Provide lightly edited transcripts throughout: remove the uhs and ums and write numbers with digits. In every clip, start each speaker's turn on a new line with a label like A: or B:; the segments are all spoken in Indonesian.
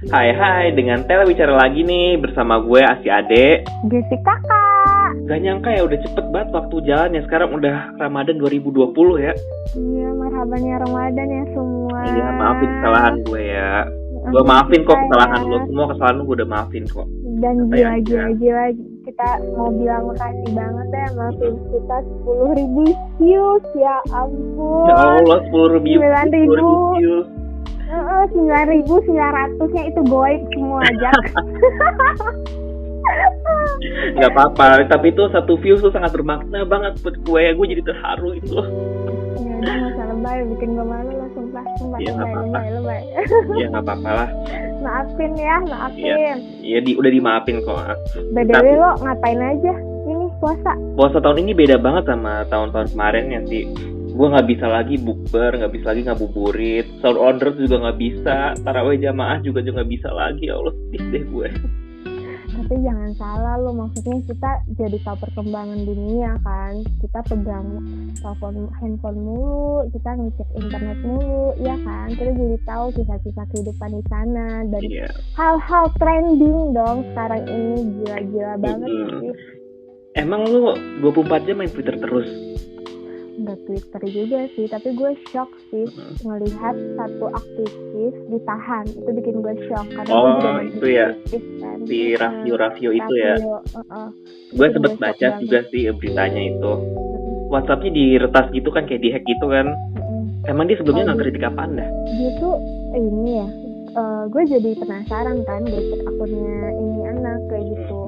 A: Hai, dengan Tela bicara lagi nih bersama gue Asi Ade.
B: Gizi kakak.
A: Gak nyangka ya udah cepet banget waktu jalan ya. Sekarang udah Ramadan 2020 ya.
B: Iya, marhabannya Ramadan ya semua.
A: Iya, maafin kesalahan gue ya. Gue maafin kok kesalahan lo. Semua kesalahan lo gue udah maafin kok.
B: Dan gila kita mau bilang makasih banget ya sama views kita 10.000 views. Ya ampun.
A: Ya Allah, 10.000 views.
B: 9.900-nya itu goib semua aja.
A: Gak apa-apa, tapi itu satu views tuh sangat bermakna banget buat gue ya. Gue jadi terharu itu.
B: Ya udah gak usah lebay, bikin gue malu lah sumpah.
A: Ya gak apa-apa.
B: Lebay.
A: Ya gak apa-apa lah.
B: Maafin.
A: Iya, udah dimaafin kok.
B: BTW lo ngapain aja ini puasa?
A: Puasa tahun ini beda banget sama tahun-tahun kemarin ya sih. Gue nggak bisa lagi bukber, nggak bisa lagi ngabuburit, sahur on the road juga nggak bisa, tarawih jamaah juga nggak bisa lagi. Ya Allah, sedih deh gue.
B: Tapi jangan salah lo, maksudnya kita jadi tahu perkembangan dunia kan. Kita pegang handphone mulu, kita ngecek internet mulu, ya kan. Kita jadi tahu kisah-kisah kehidupan di sana dan hal-hal trending dong sekarang ini. Gila-gila banget sih. Emang
A: lo 24 jam main Twitter terus?
B: Nggak Twitter juga sih, tapi gue shock sih ngelihat satu aktivis ditahan. Itu bikin gue shock karena gue juga
A: itu ya
B: kan.
A: Si Raffio itu ya. Gue sempet baca juga sih beritanya itu. WhatsAppnya diretas gitu kan, kayak dihack gitu kan. Emang dia sebelumnya nggak kritik apaan dah?
B: Dia tuh ini ya, gue jadi penasaran kan, gue cek akunnya ini anak kayak gitu.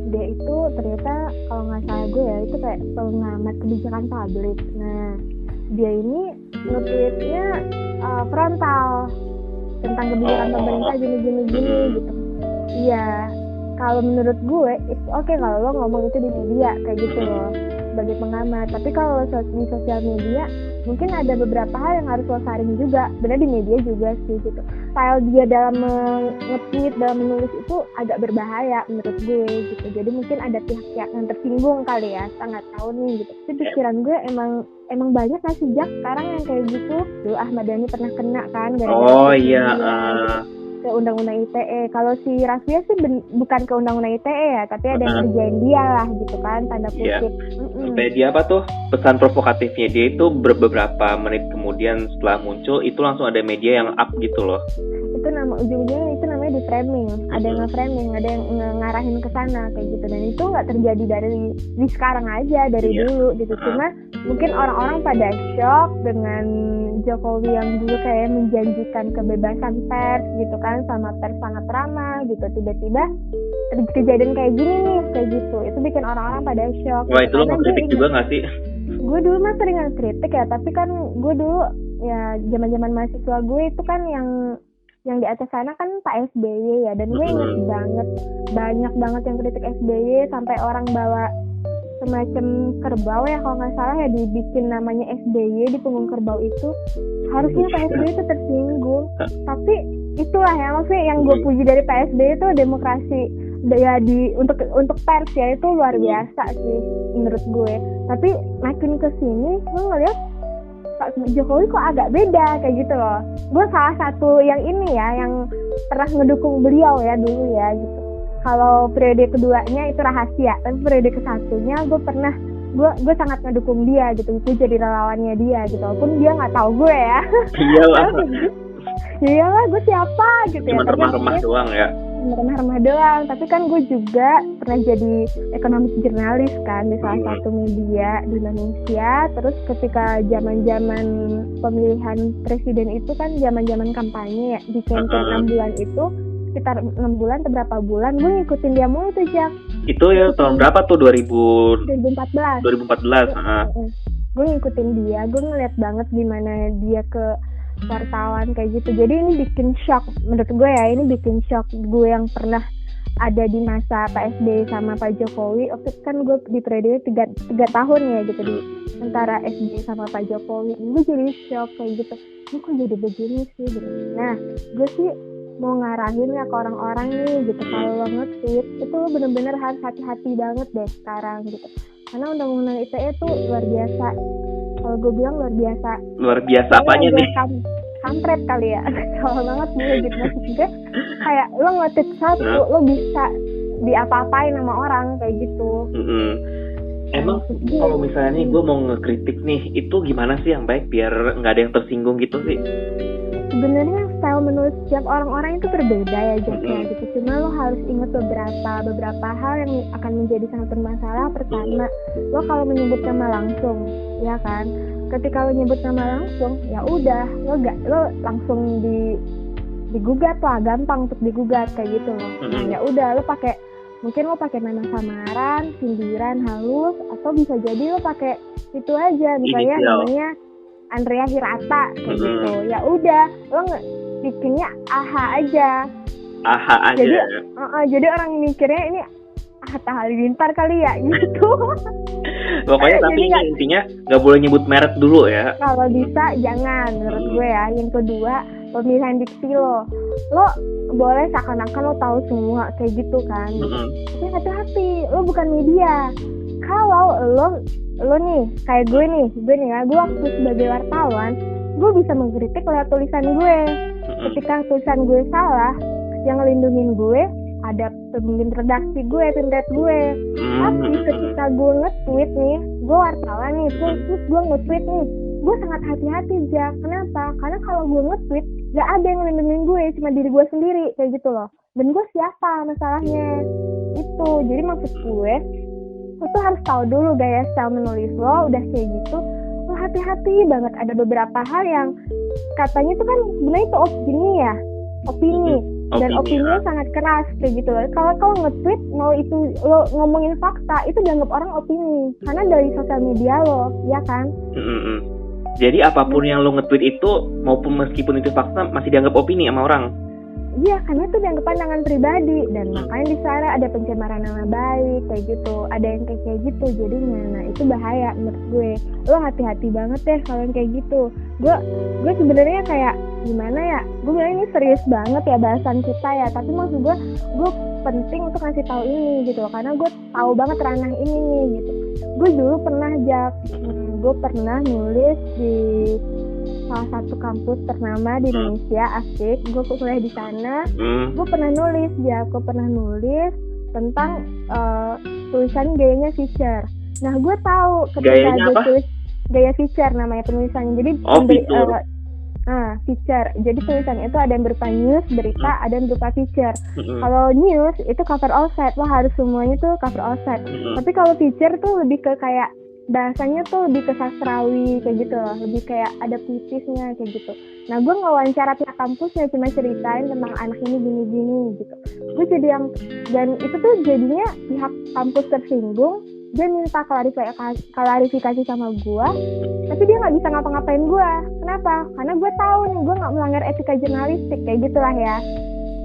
B: Dia itu ternyata kalau nggak salah gue ya, itu kayak pengamat kebijakan publik. Nah, dia ini nge-tweetnya frontal tentang kebijakan pemerintah gini gitu. Iya, kalau menurut gue it's okay kalau lo ngomong itu di media kayak gitu loh sebagai pengamat. Tapi kalau di sosial media mungkin ada beberapa hal yang harus lo saring juga. Benar di media juga sih gitu. Style dia dalam nge-tweet, dalam menulis itu agak berbahaya menurut gue gitu. Jadi mungkin ada pihak-pihak yang tersinggung kali ya, sangat tahu nih gitu. Tapi pikiran gue emang banyak kan sejak sekarang yang kayak gitu. Dulu Ahmad Dhani pernah kena kan gara-gara ke undang-undang ITE. Kalau si Rafia sih bukan ke undang-undang ITE ya, tapi ada yang ngerjain dia lah gitu kan, tanda kutip.
A: Sampai dia apa tuh, pesan provokatifnya dia itu beberapa menit kemudian setelah muncul itu langsung ada media yang up gitu loh. Itu
B: ujung-ujungnya itu namanya di framing. Ada yang nge-framing, ada yang ngarahin ke sana kayak gitu. Dan itu nggak terjadi di sekarang aja, dari dulu gitu. Cuma mungkin orang-orang pada shock dengan Jokowi yang dulu kayak menjanjikan kebebasan pers gitu kan, sama pers sangat ramah gitu, tiba-tiba kejadian kayak gini nih kayak gitu. Itu bikin orang-orang pada shock.
A: Wah, itu lo kritik juga nggak sih?
B: Gue dulu mah sering kritik ya, tapi kan gue dulu ya zaman-zaman mahasiswa gue itu kan yang di atas sana kan Pak SBY ya, dan gue inget banget banyak banget yang kritik SBY sampai orang bawa semacam kerbau ya kalau nggak salah ya, dibikin namanya SBY di punggung kerbau itu. Harusnya Pak SBY itu tersinggung, tapi itulah ya maksudnya yang gue puji dari Pak SBY itu demokrasi ya untuk pers ya, itu luar biasa sih menurut gue. Tapi makin kesini gue ngeliat Pak Jokowi kok agak beda kayak gitu loh. Gue salah satu yang ini ya, yang pernah ngedukung beliau ya dulu ya gitu. Kalau periode keduanya itu rahasia, tapi periode kesatunya gue sangat ngedukung dia gitu. Gue jadi relawannya dia gitu, walaupun dia nggak tahu gue ya. Iyalah gue siapa gitu.
A: Cuma
B: ya.
A: remah-remah doang ya.
B: Remah-remah doang, tapi kan gue juga pernah jadi ekonomis jurnalis kan di salah satu media di Indonesia. Terus ketika zaman-zaman pemilihan presiden itu kan zaman-zaman kampanye ya, di campaign 6 bulan itu, sekitar 6 bulan atau berapa bulan gue ngikutin dia mulu tuh, Jak.
A: Itu ya tahun berapa tuh?
B: 2014. Gue ngikutin dia, gue ngeliat banget gimana dia ke wartawan kayak gitu. Jadi ini bikin shock menurut gue ya, ini bikin shock gue yang pernah ada di masa Pak SBY sama Pak Jokowi. Waktu itu kan gue di periode 3 tahun ya gitu, di antara SBY sama Pak Jokowi. Gue jadi shock kayak gitu, ini kok jadi begini sih gitu. Nah, gue sih mau ngarahin ya ke orang-orang nih gitu, kalau lo nge-tweet itu lo bener-bener harus hati-hati banget deh sekarang gitu, karena undang-undang ITE tuh luar biasa. Kalau gue bilang luar biasa.
A: Luar biasa apanya nih?
B: kampret kali ya. Salah banget gue gitu, maksud gue kayak lo nge-tweet satu lo bisa diapa-apain sama orang kayak gitu.
A: Emang kalau misalnya nih gue mau ngekritik nih, itu gimana sih yang baik biar nggak ada yang tersinggung gitu sih?
B: Sebenarnya style menulis setiap orang-orang itu berbeda ya Jacknya gitu. Cuma lo harus ingat beberapa hal yang akan menjadi sangat bermasalah. Pertama, lo kalau menyebut nama langsung, ya kan? Ketika lo nyebut nama langsung, ya udah lo langsung digugat lah, gampang untuk digugat kayak gitu loh. Nah ya udah mungkin lo pakai nama samaran, sindiran, halus, atau bisa jadi lo pakai itu aja, misalnya namanya Andrea Hirata kayak gitu. Ya udah, lo bikinnya AHA aja. Jadi orang mikirnya ini Atta Halilintar kali ya gitu.
A: Pokoknya tapi intinya nggak boleh nyebut merek dulu ya.
B: Kalau bisa jangan, menurut gue ya. Yang kedua, pemilihan diksi lo boleh seakan-akan lo tahu semua kayak gitu kan. Tapi hati-hati, lo bukan media. Kalau lo nih kayak gue nih ya, gue waktu sebagai wartawan gue bisa mengkritik lewat tulisan gue. Ketika tulisan gue salah, yang ngelindungin gue ada pemimpin redaksi gue, timret gue. Tapi ketika gue nge-tweet nih, gue wartawan nih, terus gue nge-tweet nih, gue sangat hati-hati aja. Kenapa? Karena kalau gue nge-tweet gak ada yang ngelindungin gue, cuma diri gue sendiri kayak gitu loh. Dan gue siapa masalahnya itu. Jadi maksud gue, lo tuh harus tahu dulu gaya style menulis lo. Udah kayak gitu, lo hati-hati banget. Ada beberapa hal yang katanya tuh kan sebenarnya itu opini dan opininya sangat keras kayak gitu loh. Kalau nge-tweet mau itu lo ngomongin fakta, itu dianggap orang opini karena dari sosial media lo, ya kan?
A: Jadi apapun yang lo nge-tweet itu, maupun meskipun itu fakta, masih dianggap opini sama orang.
B: Iya, karena itu dianggap pandangan pribadi, dan makanya di sana ada pencemaran nama baik kayak gitu, ada yang kayak gitu jadinya. Nah itu bahaya menurut gue. Lo hati-hati banget deh kalau yang kayak gitu. Gue sebenarnya kayak gimana ya? Gue bilang ini serius banget ya bahasan kita ya, tapi maksud gue penting untuk ngasih tahu ini gitu loh, karena gue tahu banget ranah ini nih gitu. Gue dulu pernah nulis di salah satu kampus ternama di Indonesia, asik. Gue kuliah di sana. Gue pernah nulis tentang tulisan gayanya Fisher. Nah, gue tahu ketika gue tulis gaya Fisher namanya penulisannya. Jadi Fisher. Jadi tulisannya itu ada yang berupa news, berita, ada yang berupa Fisher. Kalau news itu cover all set, lo harus semuanya tuh cover all set. Tapi kalau Fisher tuh lebih ke kayak bahasanya tuh lebih ke sastrawi kayak gitu loh, lebih kayak ada puitisnya kayak gitu. Nah gue ngewawancara pihak kampusnya, cuma ceritain tentang anak ini gini-gini gitu. Gue jadi dan itu tuh jadinya pihak kampus tersinggung, dia minta klarifikasi sama gue, tapi dia nggak bisa ngapa-ngapain gue. Kenapa? Karena gue tahu nih gue nggak melanggar etika jurnalistik kayak gitulah ya.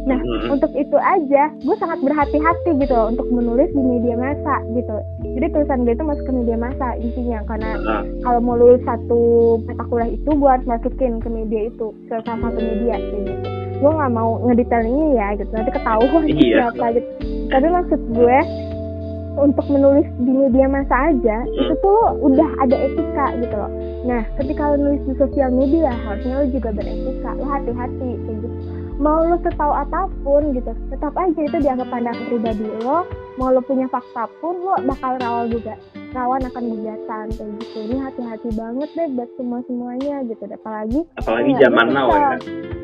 B: Nah, untuk itu aja, gue sangat berhati-hati gitu loh untuk menulis di media massa gitu. Jadi tulisan gue itu masuk ke media massa intinya, karena kalau mau lulus satu mata kuliah itu gue harus masukin ke media itu, ke salah satu media kayak gitu. Gue nggak mau ngedetail ini ya gitu, nanti ketahuan siapa gitu. Tapi maksud gue untuk menulis di media massa aja itu tuh udah ada etika gitu loh. Nah, ketika lo nulis di sosial media harusnya lo juga beretika, lo hati-hati kayak gitu. Mau lo setahu apapun gitu, tetap aja itu dianggap pandangan pribadi lo. Mau lo punya fakta pun, lo bakal rawan akan gugatan kayak gitu. Ini hati-hati banget deh buat semuanya gitu. Apalagi
A: zaman now ya.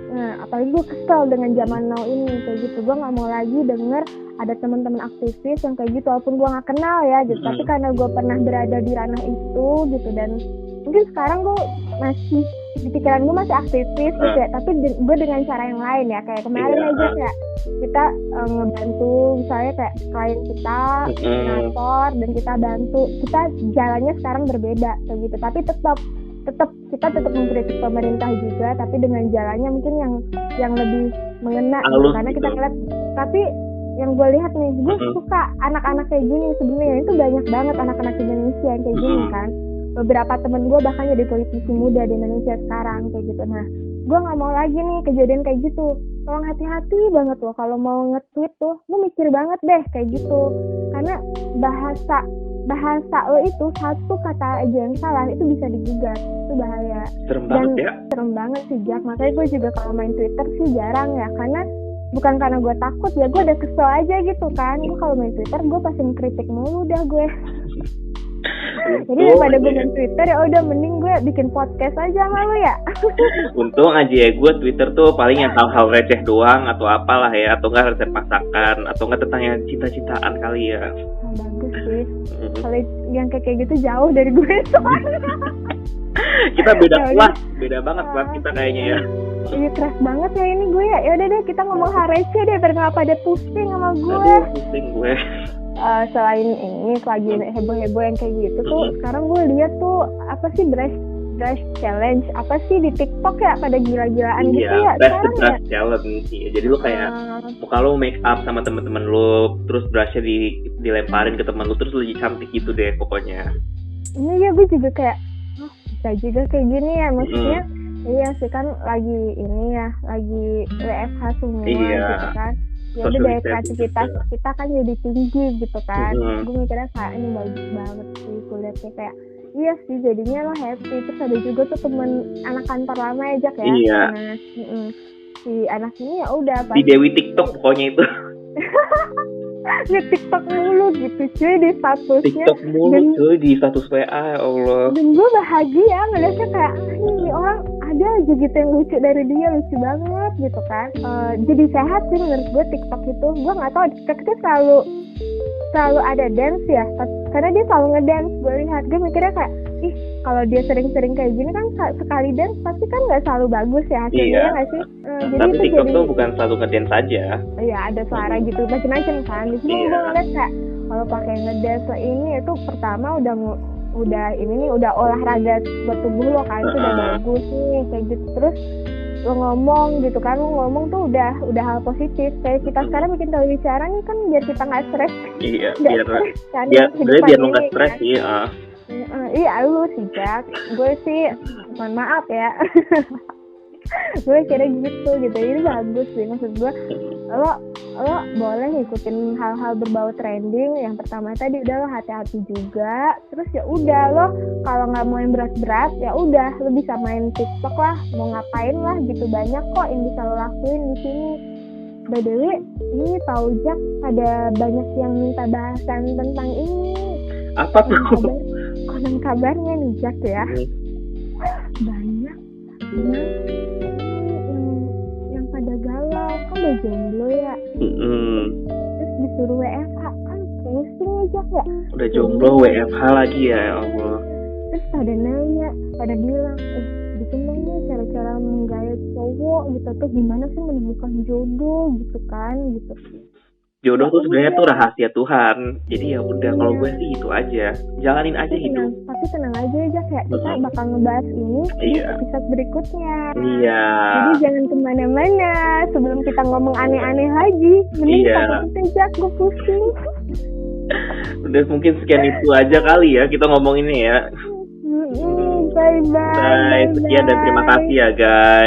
B: Nah, apalagi gue kesel dengan zaman now ini kayak gitu. Gue nggak mau lagi denger ada teman-teman aktivis yang kayak gitu, walaupun gue nggak kenal ya gitu. Tapi karena gue pernah berada di ranah itu gitu, dan mungkin sekarang gue masih di pikiran gue masih aktivis gitu ya, tapi gue dengan cara yang lain ya. Kayak kemarin aja ya kita ngebantu misalnya kayak klien kita kantor, dan kita bantu, kita jalannya sekarang berbeda kayak gitu. Tapi tetap kita tetap mengkritik pemerintah juga, tapi dengan jalannya mungkin yang lebih mengena gitu. Karena kita ngeliat, tapi yang gue lihat nih, gue suka anak-anak kayak gini. Sebenarnya itu banyak banget anak-anak Indonesia yang kayak gini kan. Beberapa temen gue bahkan jadi politisi muda di Indonesia sekarang kayak gitu. Nah, gue nggak mau lagi nih kejadian kayak gitu. Tolong hati-hati banget loh kalau mau nge-tweet tuh, lu mikir banget deh kayak gitu. Karena bahasa lo itu satu kata aja yang salah itu bisa digugat, itu bahaya.
A: Serem
B: Dan
A: banget ya.
B: serem banget sih Jak, makanya gue juga kalau main Twitter sih jarang ya, karena bukan karena gue takut ya, gue udah kesel aja gitu kan. Gue kalau main Twitter gue pasti kritik mulu dah gue. Jadi daripada gue main Twitter ya udah mending gue bikin podcast aja sama lo ya.
A: Untung aja ya gue Twitter tuh paling yang hal-hal receh doang atau apalah ya, atau enggak resep masakan, atau enggak tentang yang cinta-cintaan kali ya.
B: Oh, bagus sih. Kalau yang kayak gitu jauh dari gue soalnya.
A: Kita beda kelas, beda banget kelas kita kayaknya ya.
B: Iya keras banget ya ini gue ya. Ya udah deh kita ngomong hal receh deh biar nggak pada pusing sama gue.
A: Aduh, pusing gue.
B: Selain ini lagi heboh-heboh yang kayak gitu tuh, sekarang gue lihat tuh apa sih brush challenge apa sih di TikTok ya, pada gila-gilaan gitu ya sekarang ya.
A: Challenge ya. Jadi lu kayak muka lu make up sama teman-teman lu, terus brushnya dilemparin ke teman lu, terus lu cantik gitu deh pokoknya.
B: Ini ya gue juga kayak bisa juga kayak gini ya, maksudnya iya sih kan lagi ini ya, lagi WFH semua gitu kan. Ya udah daya kreativitas kita kan jadi tinggi gitu kan. Gue mikirnya kayak ini bagus banget sih kulitnya, kayak iya sih jadinya lo happy. Terus ada juga tuh temen anak kantor lama ya Jak ya.
A: Iya.
B: Nah, si anak ini ya udah
A: di Dewi TikTok pokoknya itu.
B: TikTok mulu gitu cuy di statusnya.
A: TikTok mulu cuy di status WA, ya Allah.
B: Dan gue bahagia ngeliatnya kayak ini orang ada aja gitu yang lucu dari dia, lucu banget gitu kan. Jadi sehat sih menurut gue TikTok itu. Gue nggak tahu TikTok itu selalu ada dance ya, karena dia selalu ngedance. Gue lihat, gue mikirnya kayak kalau dia sering-sering kayak gini kan sekali dance pasti kan nggak selalu bagus ya hasilnya nggak sih. Jadi
A: tapi
B: itu
A: TikTok
B: jadi,
A: tuh bukan selalu ngedance aja.
B: Iya ada suara gitu macam-macam kan. Di sini gue ngeliat kayak kalau pakai ngedance ini itu pertama udah ini nih udah olahraga buat tubuh lo kan, itu udah bagus nih kayak gitu. Terus lo ngomong gitu kan, lo ngomong tuh udah hal positif. Kayak kita sekarang bikin bicara nih kan biar kita nggak stres.
A: Iya,
B: biar
A: lo nggak stres
B: kan.
A: sih.
B: Iya lu sih Jak, gue sih mohon maaf ya. Gue kira gitu ini bagus sih, maksud gue lo boleh ngikutin hal-hal berbau trending. Yang pertama tadi udah lo hati-hati juga. Terus ya udah lo kalau nggak mau yang berat-berat ya udah lo bisa main TikTok lah, mau ngapain lah gitu, banyak kok yang bisa lo lakuin di sini. By the way, ini tahu Jak ada banyak yang minta bahasan tentang ini.
A: Apa tuh?
B: Konon kabarnya nih Jak ya, banyak yang pada galau kan udah jomblo ya. Terus disuruh WFH kan pusing ya Jak ya.
A: Udah jomblo WFH lagi ya Allah.
B: Terus pada nanya, pada bilang bikin dong nih cara-cara menggait cowok gitu tuh, gimana sih menemukan jodoh gitu kan gitu.
A: Jodoh tuh sebenarnya tuh rahasia Tuhan. Jadi ya udah kalau gue sih itu aja, jalanin aja hidup.
B: Tapi tenang aja ya kayak kita bakal ngebahas ini di episode berikutnya.
A: Iya.
B: Jadi jangan kemana-mana sebelum kita ngomong aneh-aneh lagi. Mending kita Jak, gue pusing.
A: Udah mungkin sekian itu aja kali ya kita ngomong ini ya.
B: Bye.
A: Sekian dan terima kasih ya guys.